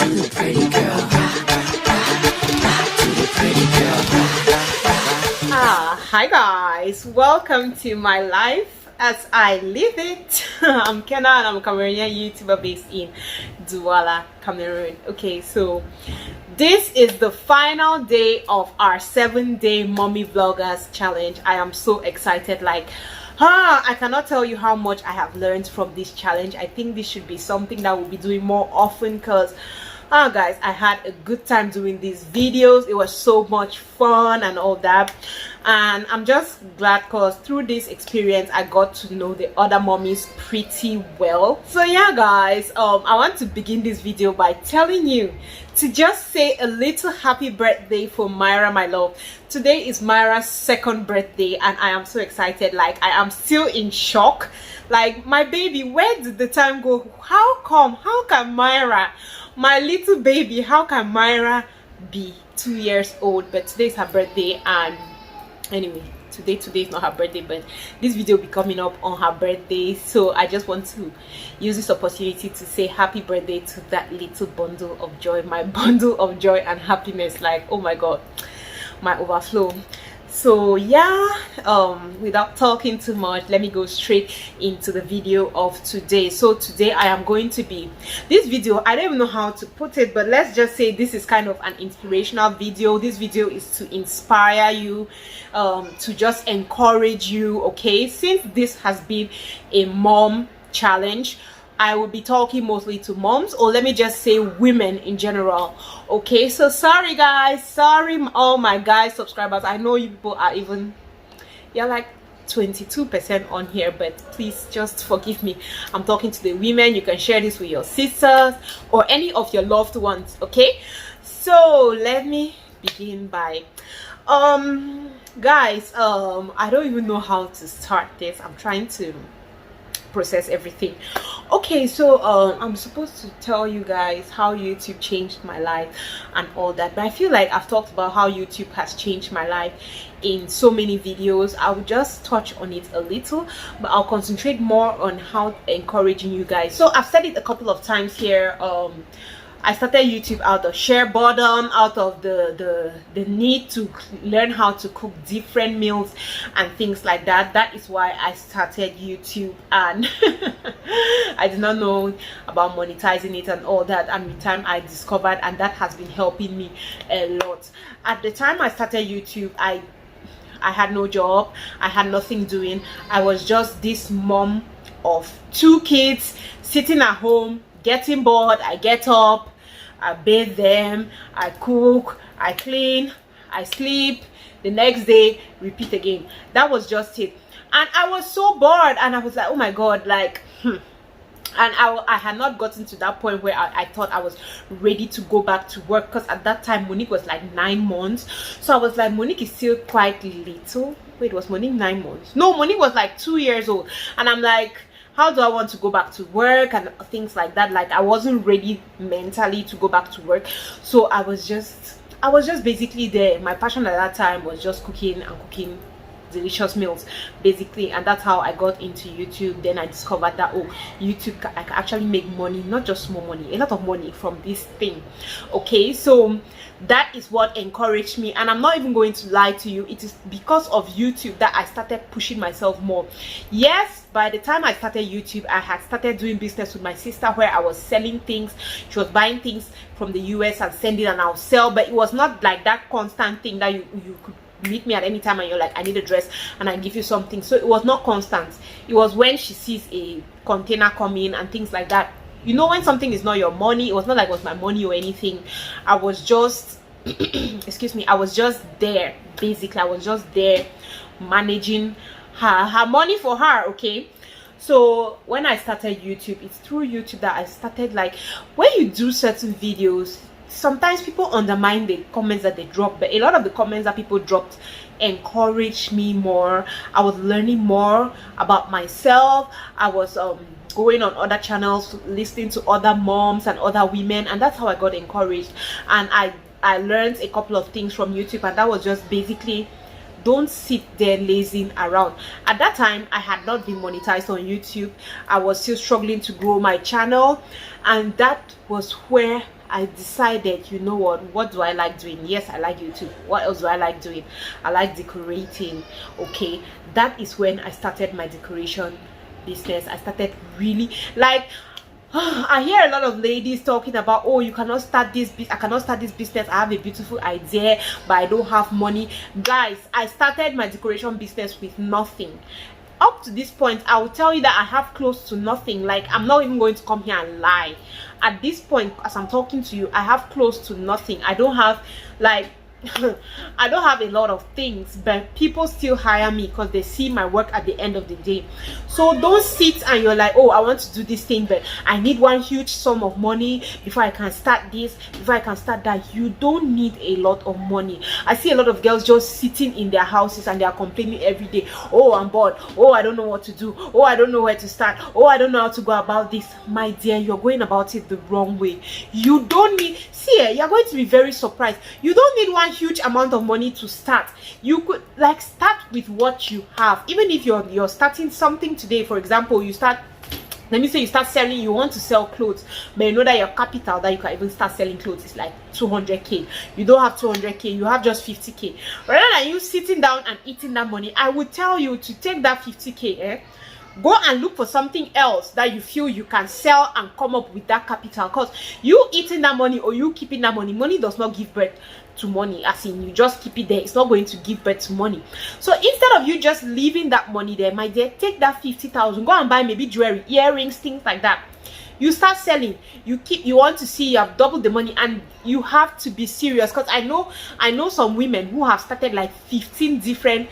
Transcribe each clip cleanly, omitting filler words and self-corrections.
the pretty girl. To the pretty girl. Hi guys, welcome to my life as I live it. I'm Kenna and I'm a Cameroonian YouTuber based in Douala, Cameroon. Okay, so this is the final day of our 7-day mommy vloggers challenge. I am so excited, I cannot tell you how much I have learned from this challenge. I think this should be something that we'll be doing more often because guys, I had a good time doing these videos. It was so much fun and all that, and I'm just glad because through this experience I got to know the other mommies pretty well. So yeah guys, I want to begin this video by telling you to just say a little happy birthday for Myra, my love. Today is Myra's 2nd birthday and I am so excited. I am still in shock. My baby, where did the time go? How can Myra, my little baby, how can Myra be 2 years old? But today's her birthday, and anyway, today is not her birthday, but this video will be coming up on her birthday. So I just want to use this opportunity to say happy birthday to that little bundle of joy, my bundle of joy and happiness. Oh my god, my overflow. So yeah, without talking too much, let me go straight into the video of today. So today I am going to be, this video, I don't even know how to put it, but let's just say this is kind of an inspirational video. This video is to inspire you, to just encourage you. Okay, since this has been a mom challenge, I will be talking mostly to moms, or let me just say women in general. Okay, so sorry guys, sorry all my guys subscribers. I know you people are you're like 22% on here, but please just forgive me. I'm talking to the women. You can share this with your sisters or any of your loved ones. Okay, so let me begin by guys, I don't even know how to start this. I'm trying to process everything. Okay, so I'm supposed to tell you guys how YouTube changed my life and all that, but I feel like I've talked about how YouTube has changed my life in so many videos. I will just touch on it a little, but I'll concentrate more on how encouraging you guys. So I've said it a couple of times here. I started YouTube out of share boredom, out of the need to learn how to cook different meals and things like that. That is why I started YouTube, and I did not know about monetizing it and all that, and with time I discovered, and that has been helping me a lot. At the time I started YouTube, I had no job, I had nothing doing. I was just this mom of 2 kids sitting at home getting bored. I get up, I bathe them, I cook, I clean, I sleep, the next day repeat again. That was just it, and I was so bored, and I was like, oh my god, and I had not gotten to that point where I thought I was ready to go back to work, because at that time Monique was 9 months. So I was like, Monique is still quite little. Wait, was Monique 9 months? No, Monique was 2 years old, and I'm like, how do I want to go back to work and things like that? I wasn't ready mentally to go back to work. So I was just basically there. My passion at that time was just cooking and cooking delicious meals basically, and that's how I got into YouTube. Then I discovered that YouTube, I can actually make money, not just small money, a lot of money from this thing. Okay, so that is what encouraged me, and I'm not even going to lie to you, it is because of YouTube that I started pushing myself more. Yes, by the time I started YouTube, I had started doing business with my sister where I was selling things. She was buying things from the US and sending, and I'll sell, but it was not like that constant thing that you could meet me at any time and you're like, I need a dress, and I give you something. So it was not constant. It was when she sees a container coming and things like that. You know, when something is not your money, it was not like it was my money or anything. I was just excuse me, I was just there. Basically, I was just there managing her money for her. Okay, so when I started YouTube, it's through YouTube that I started, when you do certain videos, sometimes people undermine the comments that they drop, but a lot of the comments that people dropped encouraged me more. I was learning more about myself. I was going on other channels, listening to other moms and other women, and that's how I got encouraged. And I learned a couple of things from YouTube, and that was just basically, don't sit there lazing around. At that time, I had not been monetized on YouTube. I was still struggling to grow my channel, and that was where I decided, you know what do I like doing? Yes, I like YouTube. What else do I like doing? I like decorating. Okay, that is when I started my decoration business. I started really like I hear a lot of ladies talking about, oh, you cannot start this I cannot start this business. I have a beautiful idea, but I don't have money. Guys, I started my decoration business with nothing. Up to this point, I will tell you that I have close to nothing. Like, I'm not even going to come here and lie. At this point, as I'm talking to you, I have close to nothing. I don't have like I don't have a lot of things, but people still hire me because they see my work at the end of the day. So don't sit and you're like, oh, I want to do this thing, but I need one huge sum of money before I can start this, before I can start that. You don't need a lot of money. I see a lot of girls just sitting in their houses and they are complaining every day. Oh, I'm bored. Oh, I don't know what to do. Oh, I don't know where to start. Oh, I don't know how to go about this. My dear, you're going about it the wrong way. You don't need, see, you're going to be very surprised. You don't need one huge amount of money to start. You could like start with what you have. Even if you're starting something today, for example, you start, let me say you start selling, you want to sell clothes, but you know that your capital that you can even start selling clothes is like 200k. You don't have 200k, you have just 50k. Rather than you sitting down and eating that money, I would tell you to take that 50k, go and look for something else that you feel you can sell and come up with that capital. Because you eating that money or you keeping that money does not give birth to money. As in, you just keep it there, it's not going to give birth to money. So instead of you just leaving that money there, my dear, take that 50,000, go and buy maybe jewelry, earrings, things like that. You start selling, you want to see you have doubled the money, and you have to be serious. Because I know some women who have started like 15 different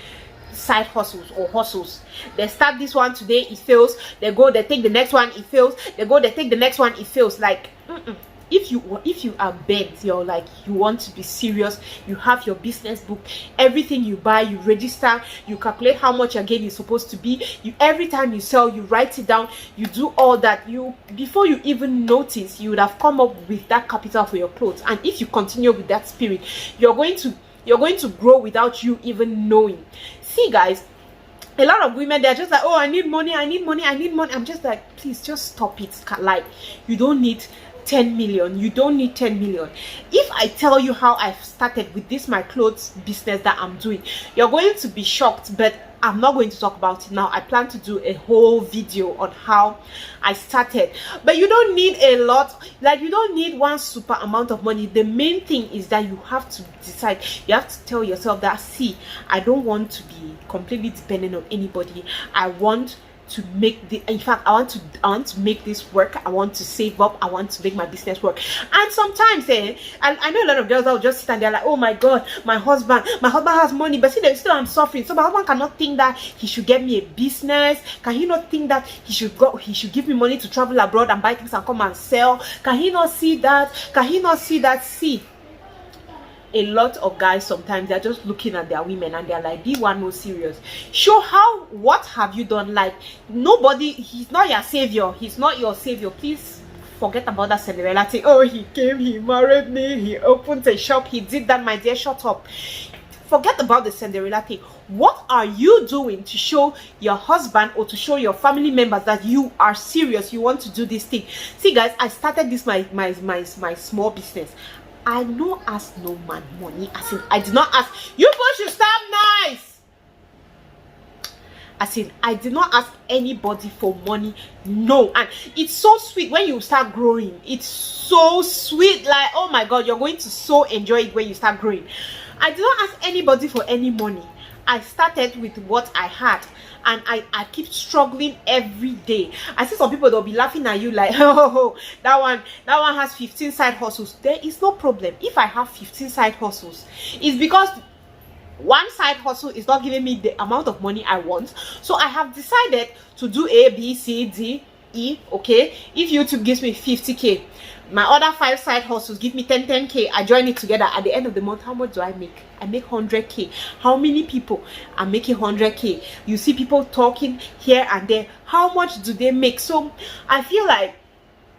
side hustles or hustles. They start this one today, it fails. They go, they take the next one, it fails. They go, they take the next one, it fails. Like, if you are bent, you're like, you want to be serious, you have your business book, everything you buy, you register, you calculate how much your gain is supposed to be, you every time you sell, you write it down, you do all that. You, before you even notice, you would have come up with that capital for your clothes. And if you continue with that spirit, you're going to grow without you even knowing. See, guys, a lot of women, they're just like, oh, I need money, I need money, I need money. I'm just like, please just stop it. Like, you don't need 10 million. You don't need 10 million. If I tell you how I've started with this my clothes business that I'm doing, you're going to be shocked, but I'm not going to talk about it now. I plan to do a whole video on how I started. But you don't need a lot, like you don't need one super amount of money. The main thing is that you have to decide, you have to tell yourself that, see, I don't want to be completely dependent on anybody. I want to make the, in fact, I want to make this work. I want to save up. I want to make my business work. And sometimes and I know a lot of girls that will just sit and they're like, oh my god, my husband has money, but see, they still I'm suffering. So my husband cannot think that he should get me a business. Can he not think that he should give me money to travel abroad and buy things and come and sell? Can he not see that? Can he not see that? See, a lot of guys sometimes they're just looking at their women and they're like, this one no serious. Show how, what have you done? Like, nobody, he's not your savior, he's not your savior. Please forget about that Cinderella thing. Oh, he came, he married me, he opened a shop, he did that. My dear, shut up. Forget about the Cinderella thing. What are you doing to show your husband or to show your family members that you are serious, you want to do this thing? See, guys, I started this my small business. I no ask no man money. As in, I did not ask, you both should stop nice. As in, I did not ask anybody for money. No. And it's so sweet when you start growing. It's so sweet. Like, oh my god, you're going to so enjoy it when you start growing. I did not ask anybody for any money. I started with what I had, and I keep struggling every day. I see some people, they'll be laughing at you like, oh, that one has 15 side hustles. There is no problem. If I have 15 side hustles, it's because one side hustle is not giving me the amount of money I want. So I have decided to do A, B, C, D, E. Okay, if YouTube gives me 50k, my other 5 side hustles give me 10k. I join it together. At the end of the month, how much do I make? I make 100k. How many people are making 100k? You see people talking here and there. How much do they make? So I feel like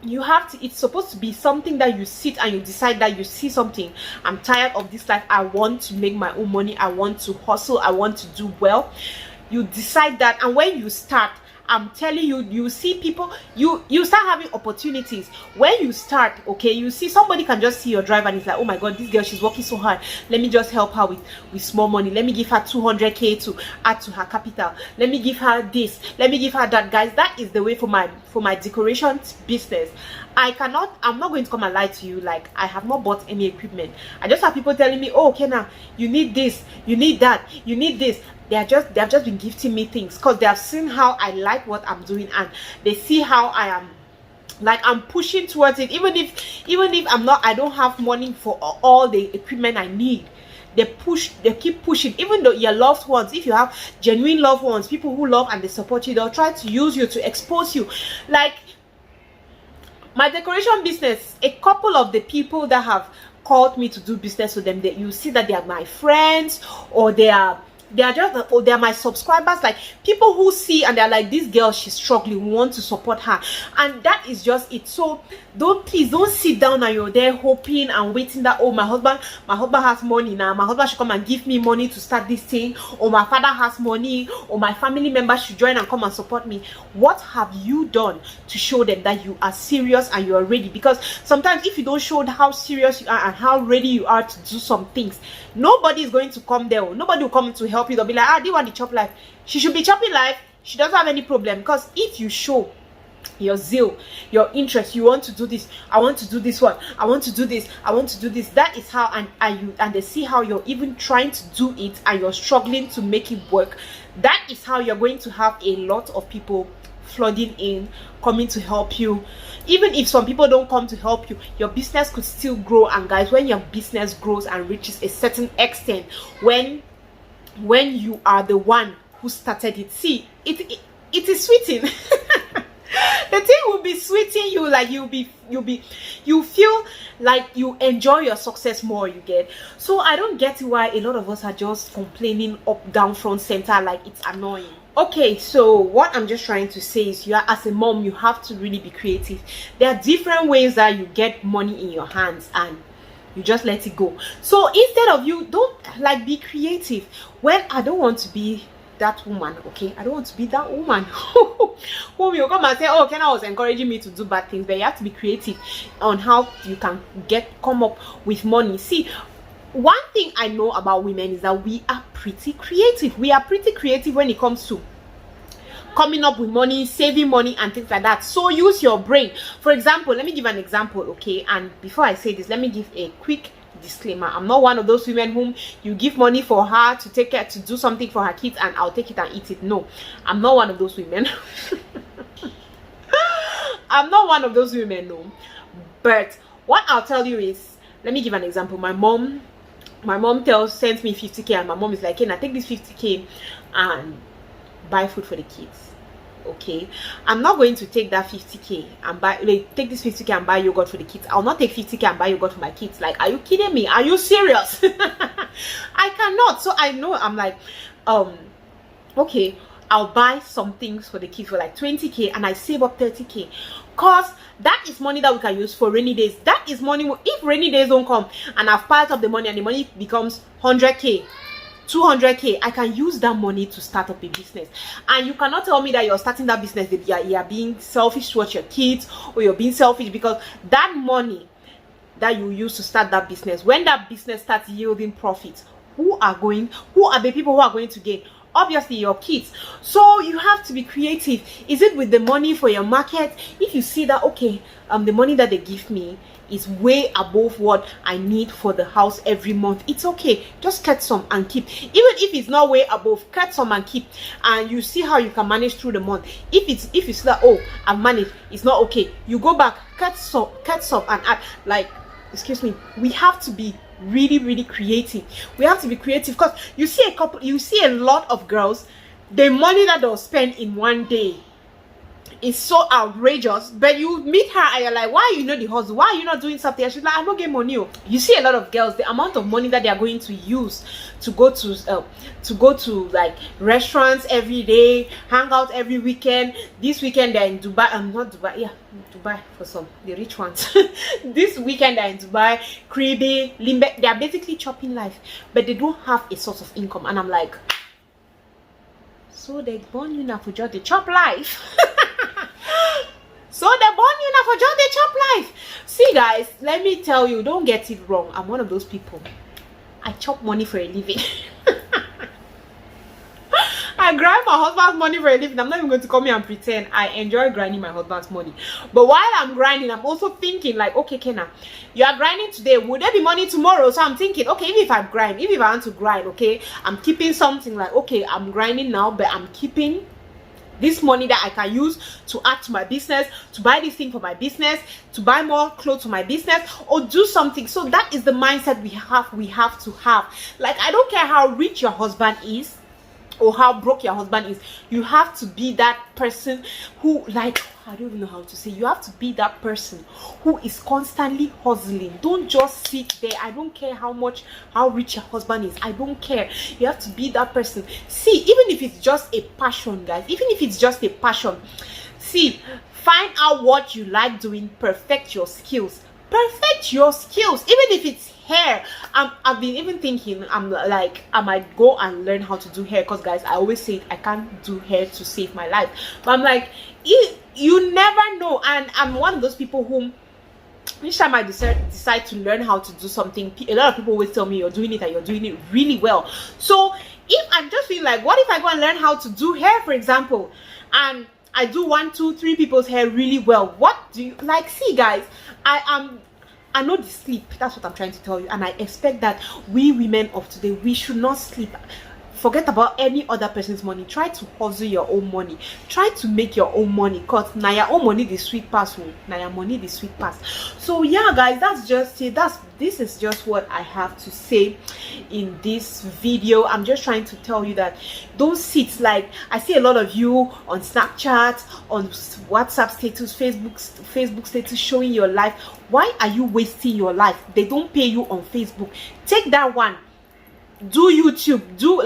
you have to, it's supposed to be something that you sit and you decide that you see something. I'm tired of this life. I want to make my own money. I want to hustle. I want to do well. You decide that, and when you start, I'm telling you, you see people, you start having opportunities when you start. Okay, you see somebody can just see your drive and it's like, oh my god, this girl, she's working so hard, let me just help her with small money, let me give her 200k to add to her capital, let me give her this, let me give her that. Guys, that is the way for my decoration business. I'm not going to come and lie to you. Like, I have not bought any equipment. I just have people telling me, oh, okay, now you need this, you need that, you need this. They have just been gifting me things because they have seen how I like what I'm doing, and they see how I am, like, I'm pushing towards it. Even if I don't have money for all the equipment I need, they keep pushing. Even though your loved ones, if you have genuine loved ones, people who love and they support you, they'll try to use you to expose you. Like my decoration business, a couple of the people that have called me to do business with them, that you see that they are my friends, or they are my subscribers, like people who see and they're like, this girl, she's struggling, we want to support her. And that is just it. So please don't sit down and you're there hoping and waiting that, oh, my husband has money now, my husband should come and give me money to start this thing, or my father has money, or my family members should join and come and support me. What have you done to show them that you are serious and you are ready? Because sometimes if you don't show how serious you are and how ready you are to do some things, nobody is going to come there. Nobody will come to help you. They'll be like, ah, do you want to chop life? She should be chopping life. She doesn't have any problem. Because if you show your zeal, your interest, you want to do this, I want to do this one, I want to do this, I want to do this, that is how, and they see how you're even trying to do it and you're struggling to make it work. That is how you're going to have a lot of people flooding in, coming to help you. Even if some people don't come to help you, your business could still grow. And guys, when your business grows and reaches a certain extent, when you are the one who started it, see, it is sweeting. The thing will be sweeting you, like you feel like you enjoy your success more, you get. So I don't get why a lot of us are just complaining up, down, front, center, like it's annoying. Okay, so what I'm just trying to say is, as a mom, you have to really be creative. There are different ways that you get money in your hands, and you just let it go. So instead of you don't like be creative. Well, I don't want to be that woman, okay? I don't want to be that woman who will come and say, oh, Kenna was encouraging me to do bad things. But you have to be creative on how you can come up with money. See, one thing I know about women is that we are pretty creative. We are pretty creative when it comes to coming up with money, saving money, and things like that. So use your brain. For example, let me give an example, okay? And before I say this, let me give a quick disclaimer. I'm not one of those women whom you give money for her to take care, to do something for her kids, and I'll take it and eat it. No, I'm not one of those women. I'm not one of those women, no. But what I'll tell you is, let me give an example. My mom sends me 50k, and my mom is like, hey, now take this 50k and buy food for the kids. Okay, I'm not going to take that 50k and take this 50k and buy yogurt for the kids. I'll not take 50k and buy yogurt for my kids. Like, are you kidding me? Are you serious? I cannot. So I know, I'm like, okay, I'll buy some things for the kids for like 20k, and I save up 30k, cause that is money that we can use for rainy days. That is money, if rainy days don't come and I've piled up the money and the money becomes 100k, 200k, I can use that money to start up a business. And you cannot tell me that you're starting that business, that you are being selfish towards your kids, or you're being selfish, because that money that you use to start that business, when that business starts yielding profits, who are the people who are going to gain? Obviously your kids. So you have to be creative. Is it with the money for your market? If you see that, okay, the money that they give me is way above what I need for the house every month, it's okay, just cut some and keep. Even if it's not way above, cut some and keep, and you see how you can manage through the month. If you see that, oh, I've managed, it's not okay, you go back, cut some and add. Like, excuse me, we have to be really creative. We have to be creative, because you see a lot of girls, the money that they'll spend in one day is so outrageous, but you meet her and you're like, why you know the hustle, why are you not doing something? And she's like, I don't get money. You see a lot of girls, the amount of money that they are going to use to go to like restaurants every day, hang out every weekend. This weekend they're in Dubai. Not Dubai, yeah, Dubai for some, the rich ones. This weekend they're in Dubai, Kribi, Limbe. They are basically chopping life, but they don't have a source of income. And I'm like, So they born you now for just the chop life. So they born you now for just the chop life. See guys, let me tell you, don't get it wrong. I'm one of those people. I chop money for a living. I grind my husband's money for a living. I'm not even going to come here and pretend. I enjoy grinding my husband's money. But while I'm grinding, I'm also thinking like, okay, Kenna, you are grinding today. Would there be money tomorrow? So I'm thinking, okay, even if I grind, even if I want to grind, okay, I'm keeping something like, okay, I'm grinding now, but I'm keeping this money that I can use to add to my business, to buy this thing for my business, to buy more clothes for my business, or do something. So that is the mindset we have to have. Like, I don't care how rich your husband is or how broke your husband is, you have to be that person who, like, I don't even know how to say, you have to be that person who is constantly hustling. Don't just sit there. I don't care how rich your husband is, I don't care. You have to be that person. See, even if it's just a passion, guys, even if it's just a passion, see, find out what you like doing, perfect your skills, even if it's hair. I've been even thinking, I'm like, I might go and learn how to do hair, because guys, I always say I can't do hair to save my life, but I'm like, you never know. And I'm one of those people whom each time I decide to learn how to do something, a lot of people always tell me you're doing it and you're doing it really well. So if I'm just feeling like, what if I go and learn how to do hair, for example, and I do 1, 2, 3 people's hair really well? What do you like? See guys, I know the sleep. That's what I'm trying to tell you. And I expect that we women of today, we should not sleep. Forget about any other person's money. Try to hustle your own money. Try to make your own money. Cause now your own money the sweet pass. Now your money the sweet pass. So yeah, guys, that's just it. This is just what I have to say in this video. I'm just trying to tell you that don't sit, like I see a lot of you on Snapchat, on WhatsApp status, Facebook status, showing your life. Why are you wasting your life? They don't pay you on Facebook. Take that one. Do YouTube, do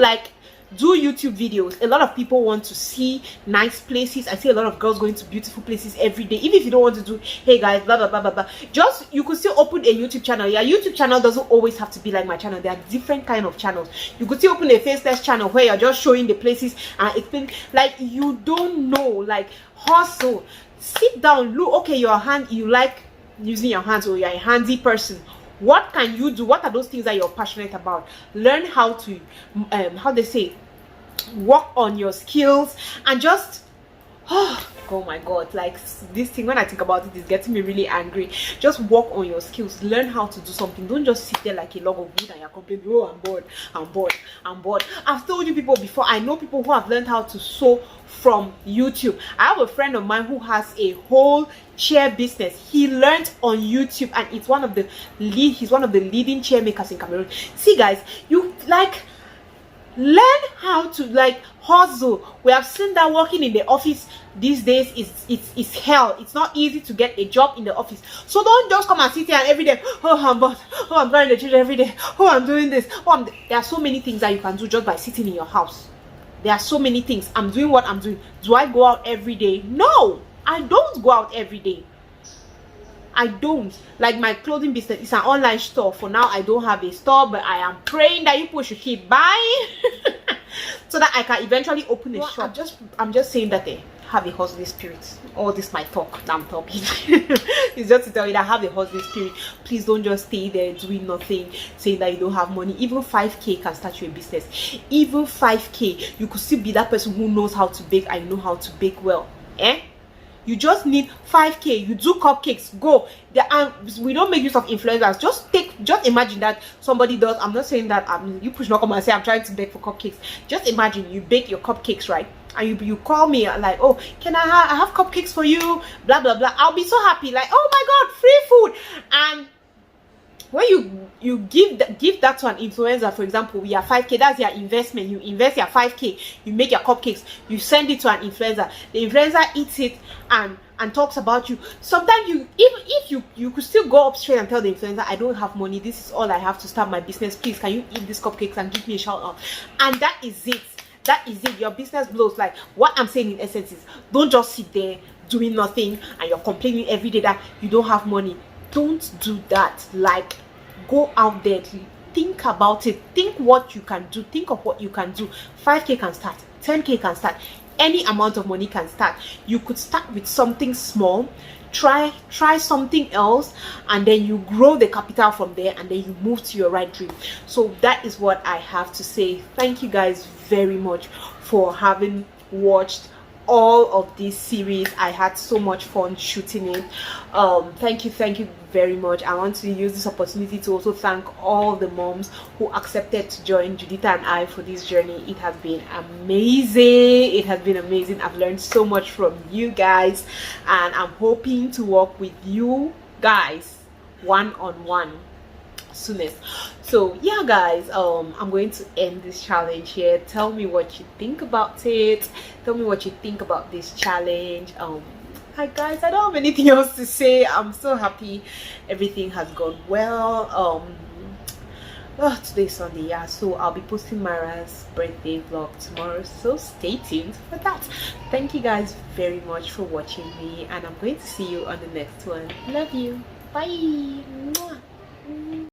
YouTube videos. A lot of people want to see nice places. I see a lot of girls going to beautiful places every day. Even if you don't want to do, hey guys, blah blah blah blah blah, just, you could still open a YouTube channel. Your YouTube channel doesn't always have to be like my channel. There are different kind of channels. You could still open a faceless channel where you're just showing the places and explain. Like, you don't know, like, hustle. Sit down, look. Okay, you like using your hands, or you're a handy person. What can you do? What are those things that you're passionate about? Learn how to how they say, work on your skills, and just oh my god, like, this thing, when I think about it, is getting me really angry. Just work on your skills. Learn how to do something. Don't just sit there like a log of wood and you're complaining, oh, I'm bored. I've told you people before, I know people who have learned how to sew from YouTube. I have a friend of mine who has a whole chair business. He learned on YouTube, and he's one of the leading chair makers in Cameroon. See guys, you like, learn how to like hustle. We have seen that working in the office these days is hell. It's not easy to get a job in the office. So don't just come and sit here and every day, oh, I'm bored, oh, I'm driving the children every day, oh, I'm doing this, oh, there are so many things that you can do just by sitting in your house. There are so many things. I'm doing what I'm doing. Do I go out every day? No, I don't go out every day. I don't. Like, my clothing business is an online store. For now, I don't have a store, but I am praying that you people should keep buying so that I can eventually open a shop. I'm just saying that they have a hustling spirit. All this my talk that I'm talking it's just to tell you that I have a hustling spirit. Please don't just stay there doing nothing, saying that you don't have money. Even 5K can start you a business. Even 5K, you could still be that person who knows how to bake, and you know how to bake well. You just need 5K. You do cupcakes, go there. And we don't make use of influencers. Just imagine that somebody does. I'm not saying that you push not come and say I'm trying to bake for cupcakes. Just imagine you bake your cupcakes, right? And you call me like, oh, can I have cupcakes for you, blah blah blah. I'll be so happy, like, oh my god, free food. And when you give that to an influencer, for example, we are 5K, that's your investment. You invest your 5K, you make your cupcakes, you send it to an influencer. The influencer eats it and talks about you. Sometimes you could still go up straight and tell the influencer, I don't have money, this is all I have to start my business, please can you eat these cupcakes and give me a shout out. And that is it. Your business blows. Like, what I'm saying in essence is, don't just sit there doing nothing and you're complaining every day that you don't have money. Don't do that. Like, go out there, think about it, think what you can do, think of what you can do. 5K can start, 10K can start. Any amount of money can start. You could start with something small, try something else, and then you grow the capital from there, and then you move to your right dream. So that is what I have to say. Thank you guys very much for having watched all of this series. I had so much fun shooting it. Thank you very much. I want to use this opportunity to also thank all the moms who accepted to join Juditha and I for this journey. It has been amazing. It has been amazing. I've learned so much from you guys, and I'm hoping to work with you guys one-on-one soonest. So yeah guys, I'm going to end this challenge here. Tell me what you think about it. Tell me what you think about this challenge. Hi guys, I don't have anything else to say. I'm so happy everything has gone well. Today's Sunday, yeah, so I'll be posting Mara's birthday vlog tomorrow, so stay tuned for that. Thank you guys very much for watching me, and I'm going to see you on the next one. Love you. Bye. Mwah.